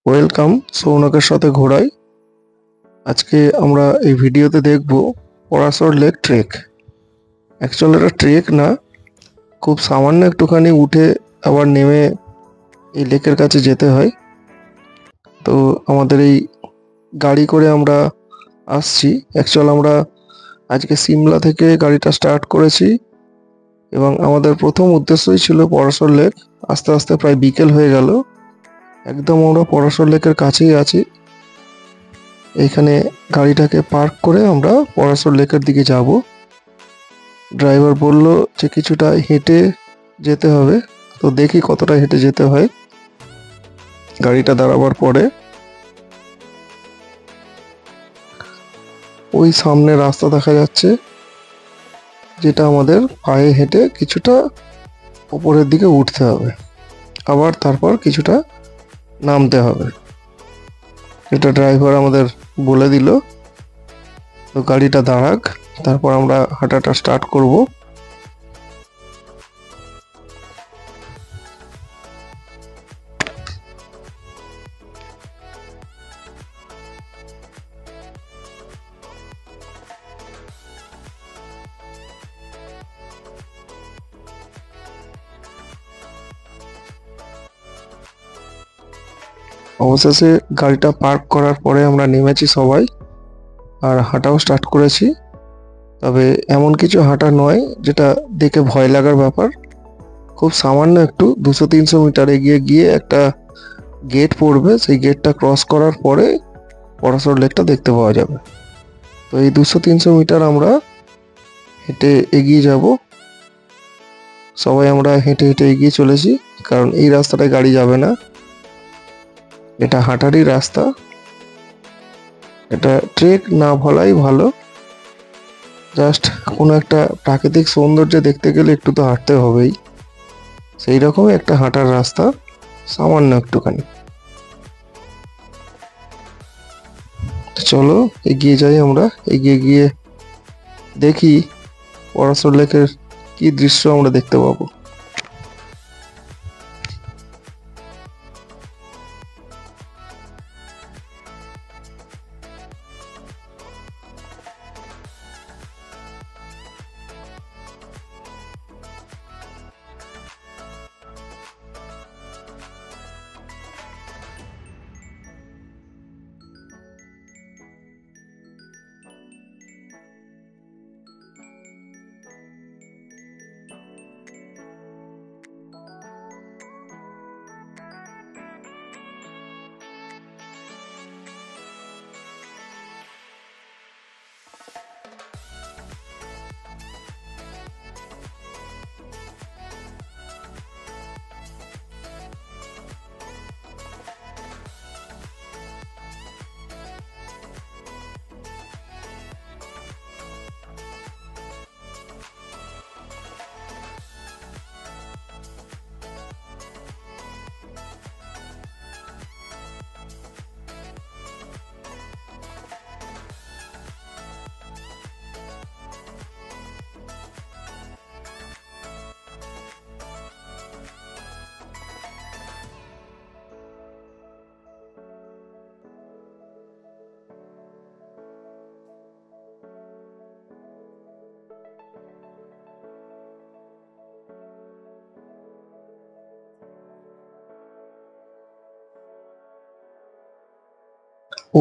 Welcome সৌনকের সাথে ঘোরায়। আজকে আমরা এই ভিডিওতে দেখব পরাশর লেক ট্রেক। অ্যাকচুয়ালি এটা ট্রেক না, খুব সামান্য একটুখানি উঠে আবার নেমে এই লেকের কাছে যেতে হয়। তো আমাদের এই গাড়ি করে আমরা আসছি। অ্যাকচুয়াল আমরা আজকে সিমলা থেকে গাড়িটা স্টার্ট করেছি এবং আমাদের প্রথম উদ্দেশ্যই ছিল পরাশর লেক। আস্তে আস্তে প্রায় বিকেল হয়ে গেল, একদম আমরা পরাশর লেকের কাছেই আছি। এইখানে গাড়িটাকে পার্ক করে আমরা পরাশর লেকের দিকে যাব। ড্রাইভার বলল যে কিছুটা হেঁটে যেতে হবে, তো দেখি কতটা হেঁটে যেতে হয়। গাড়িটা দাঁড়াবার পরে ওই সামনে রাস্তা দেখা যাচ্ছে, যেটা আমাদের পায়ে হেঁটে কিছুটা উপরের দিকে উঠতে হবে, আবার তারপর কিছুটা নামতে হবে। এটা ড্রাইভার আমাদের বলে দিল। তো গাড়িটা দাঁড়াক, তারপর আমরা হাঁটাটা স্টার্ট করব। অবশেষে গাড়িটা পার্ক করার পরে আমরা নেমেছি সবাই, আর হাঁটাও স্টার্ট করেছি। তবে এমন কিছু হাঁটা নয় যেটা দেখে ভয় লাগার ব্যাপার। খুব সামান্য একটু 200-300 মিটার এগিয়ে গিয়ে একটা গেট পড়বে, সেই গেটটা ক্রস করার পরে পরাশর লেকটা দেখতে পাওয়া যাবে। তো এই 200-300 মিটার আমরা হেঁটে এগিয়ে যাব। সবাই আমরা হেঁটে হেঁটে এগিয়ে চলেছি, কারণ এই রাস্তাটায় গাড়ি যাবে না, এটা হাঁটারই রাস্তা। এটা ট্রেক না বলাই ভালো। জাস্ট কোনো একটা প্রাকৃতিক সৌন্দর্য দেখতে গেলে একটু তো হাঁটতে হবেই, সেই রকমই একটা হাঁটার রাস্তা, সামান্য একটুখানি। চলো এগিয়ে যাই। আমরা এগিয়ে গিয়ে দেখি পরাশর লেকের কি দৃশ্য আমরা দেখতে পাবো।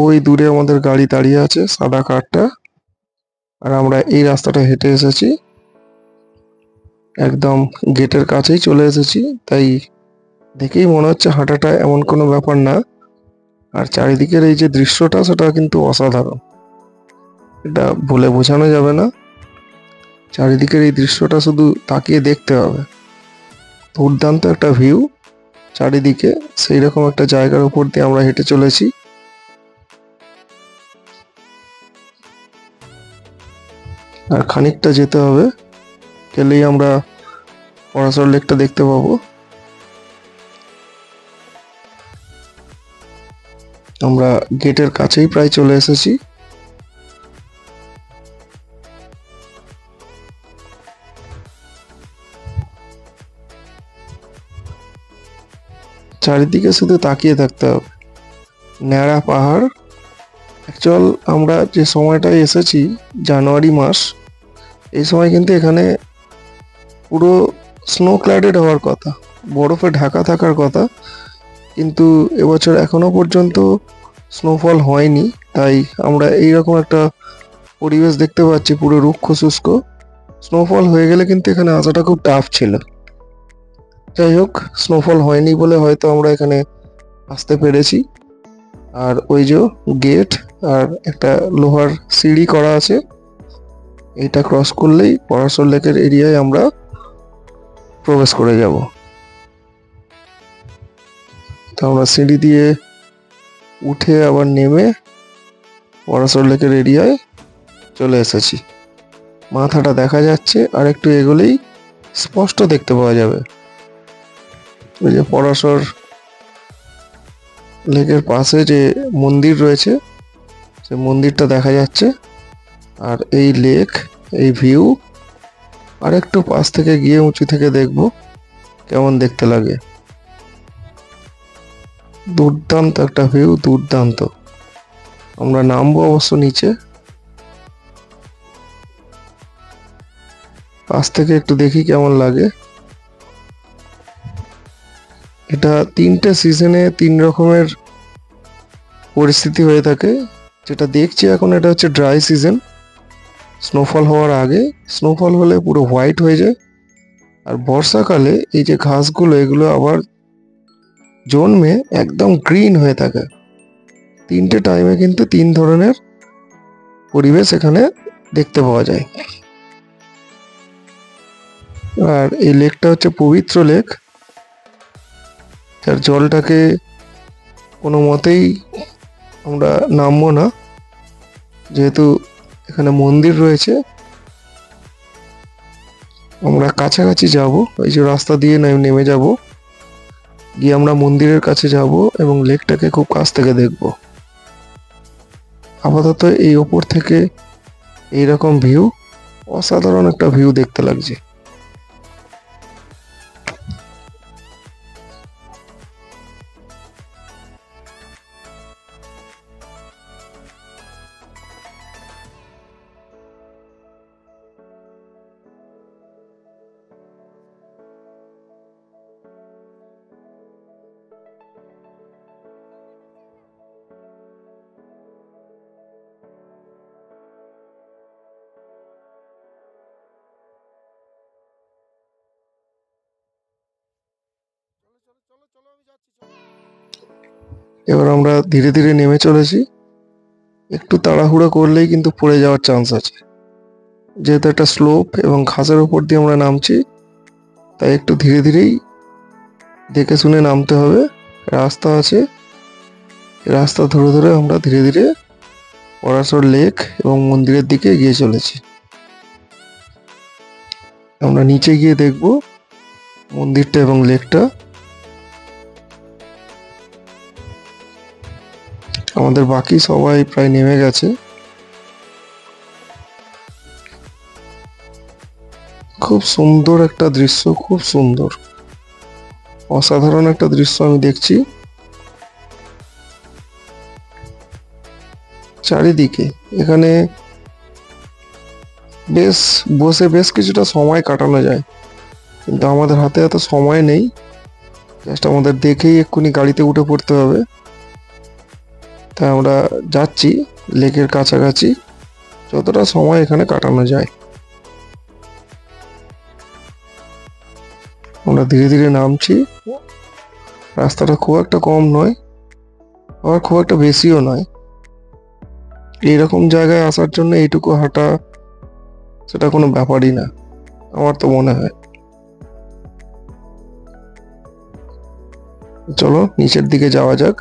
ওই দূরে আমাদের গাড়ি দাঁড়িয়ে আছে, সাদা কারটা। আর আমরা এই রাস্তাটা হেঁটে এসেছি, একদম গেটের কাছেই চলে এসেছি। তাই দেখেই মনে হচ্ছে হাঁটাটা এমন কোনো ব্যাপার না। আর চারিদিকের এই যে দৃশ্যটা, সেটা কিন্তু অসাধারণ, এটা বলে বোঝানো যাবে না। চারিদিকের এই দৃশ্যটা শুধু তাকিয়ে দেখতে হবে। দুর্দান্ত একটা ভিউ চারিদিকে, সেই রকম একটা জায়গার উপর দিয়ে আমরা হেঁটে চলেছি। আর খানিকটা যেতে হবে, গেলেই আমরা পরাশর লেকটা দেখতে পাবো। আমরা গেটের কাছেই প্রায় চলে এসেছি। চারিদিকে শুধু তাকিয়ে থাকতে হবে। ন্যাড়া পাহাড়। অ্যাকচুয়াল আমরা যে সময়টায় এসেছি, জানুয়ারি মাস, এই সময় কিন্তু এখানে পুরো স্নো ক্লাডেড হওয়ার কথা, বরফে ঢাকা থাকার কথা, কিন্তু এবছর এখনো পর্যন্ত স্নোফল হয়নি। তাই আমরা এইরকম একটা পরিবেশ দেখতে পাচ্ছি, পুরো রুক্ষ শুষ্ক। স্নোফল হয়ে গেলে কিন্তু এখানে আসাটা খুব টাফ ছিল। যাই হোক, স্নোফল হয়নি বলে হয়তো আমরা এখানে আসতে পেরেছি। আর ওই যে গেট আর একটা লোহার সিঁড়ি করা আছে, এটা ক্রস করলেই পরাশর লেকের এরিয়ায় আমরা প্রবেশ করে যাব। তো আমরা সিঁড়ি দিয়ে উঠে আবার নেমে পরাশর লেকের এরিয়ায় চলে এসেছি। মাথাটা দেখা যাচ্ছে, আর একটু এগোলেই স্পষ্ট দেখতে পাওয়া যাবে ওই যে পরাশর লেকের পাশে যে মন্দির রয়েছে, সে মন্দিরটা দেখা যাচ্ছে। আর এই লেক, এই ভিউ আর একটু পাশ থেকে গিয়ে উঁচু থেকে দেখব কেমন দেখতে লাগে। দুর্দান্ত একটা ভিউ, দুর্দান্ত। আমরা নামবো অবশ্য নিচে, পাশ থেকে একটু দেখি কেমন লাগে। এটা 3টে সিজনে 3 রকমের পরিস্থিতি হয়ে থাকে। যেটা দেখছি এখন, এটা হচ্ছে ড্রাই সিজন, স্নোফল হওয়ার আগে। স্নোফল হলে পুরো হোয়াইট হয়ে যায়। আর বর্ষাকালে এই যে ঘাসগুলো, এগুলো আবার জন্মে একদম গ্রিন হয়ে থাকে। 3টে টাইমে কিন্তু 3 ধরনের পরিবেশ এখানে দেখতে পাওয়া যায়। আর এই লেকটা হচ্ছে পবিত্র লেক, যার জলটাকে কোনো মতেই আমরা নামবো না, যেহেতু এখানে মন্দির রয়েছে। আমরা কাছাকাছি যাব, ওই যে রাস্তা দিয়ে নেমে যাব, গিয়ে আমরা মন্দিরের কাছে যাব এবং লেকটাকে খুব কাছ থেকে দেখব। আপাতত এই ওপর থেকে এইরকম ভিউ, অসাধারণ একটা ভিউ দেখতে লাগছে। এবার আমরা ধীরে ধীরে নেমে চলেছি। একটু তাড়াহুড়ো করলেই কিন্তু পড়ে যাওয়ার চান্স আছে, যেহেতু একটা স্লোপ এবং ঘাসের উপর দিয়ে আমরা নামছি। তাই একটু ধীরে ধীরেই দেখে শুনে নামতে হবে। রাস্তা আছে, রাস্তা ধরে ধরে আমরা ধীরে ধীরে পরাশর লেক এবং মন্দিরের দিকে এগিয়ে চলেছি। আমরা নিচে গিয়ে দেখব মন্দিরটা এবং লেকটা। আমাদের বাকি সবাই প্রায় নেমে গেছে। খুব সুন্দর একটা দৃশ্য, খুব সুন্দর, অসাধারণ একটা দৃশ্য আমি দেখছি চারিদিকে। এখানে বেশ কিছুটা সময় কাটানো যায়, কিন্তু আমাদের হাতে এত সময় নেই। জাস্ট আমাদের দেখেই এক্ষুনি গাড়িতে উঠে পড়তে হবে। তাই আমরা যাচ্ছি লেকের কাছাকাছি, যতটা সময় এখানে কাটানো যায়। আমরা ধীরে ধীরে নামছি। রাস্তাটা খুব একটা কম নয়, আবার খুব একটা বেশিও নয়। এইরকম জায়গায় আসার জন্য এইটুকু হাঁটা সেটা কোনো ব্যাপারই না, আমার তো মনে হয়। চলো নিচের দিকে যাওয়া যাক।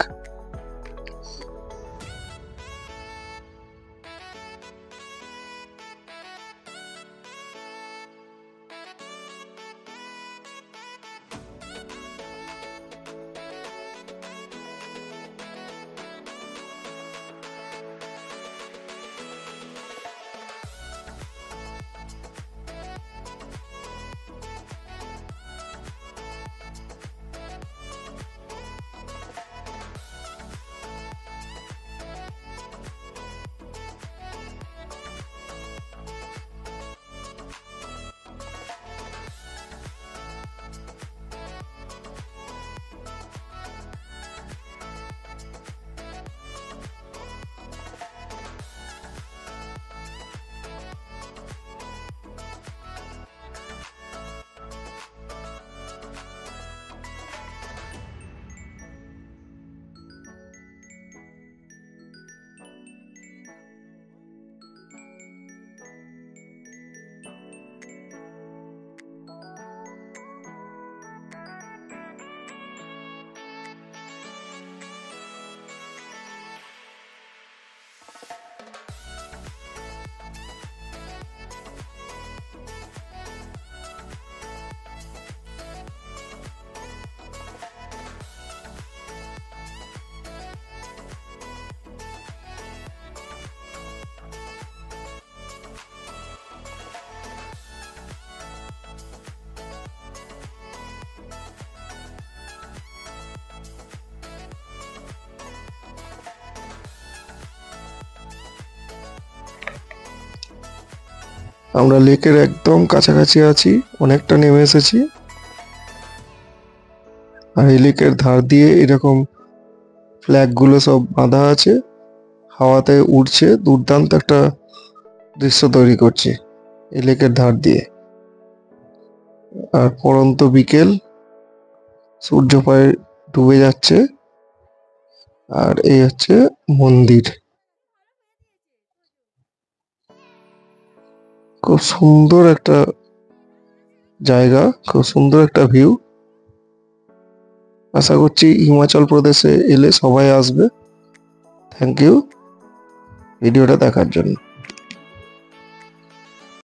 আমরা লেকের একদম কাছাকাছি আছি, অনেকটা নেমে এসেছি। আর এই লেকের ধার দিয়ে এরকম ফ্ল্যাগ গুলো সব বাঁধা আছে, হাওয়াতে উড়ছে, দুর্দান্ত একটা দৃশ্য তৈরি করছে এই লেকের ধার দিয়ে। আর পড়ন্ত বিকেল, সূর্য প্রায় ডুবে যাচ্ছে। আর এই হচ্ছে মন্দির। খুব সুন্দর একটা জায়গা, খুব সুন্দর একটা ভিউ। আশা করছি হিমাচল প্রদেশে এলে সবাই আসবে। থ্যাংক ইউ ভিডিওটা দেখার জন্য।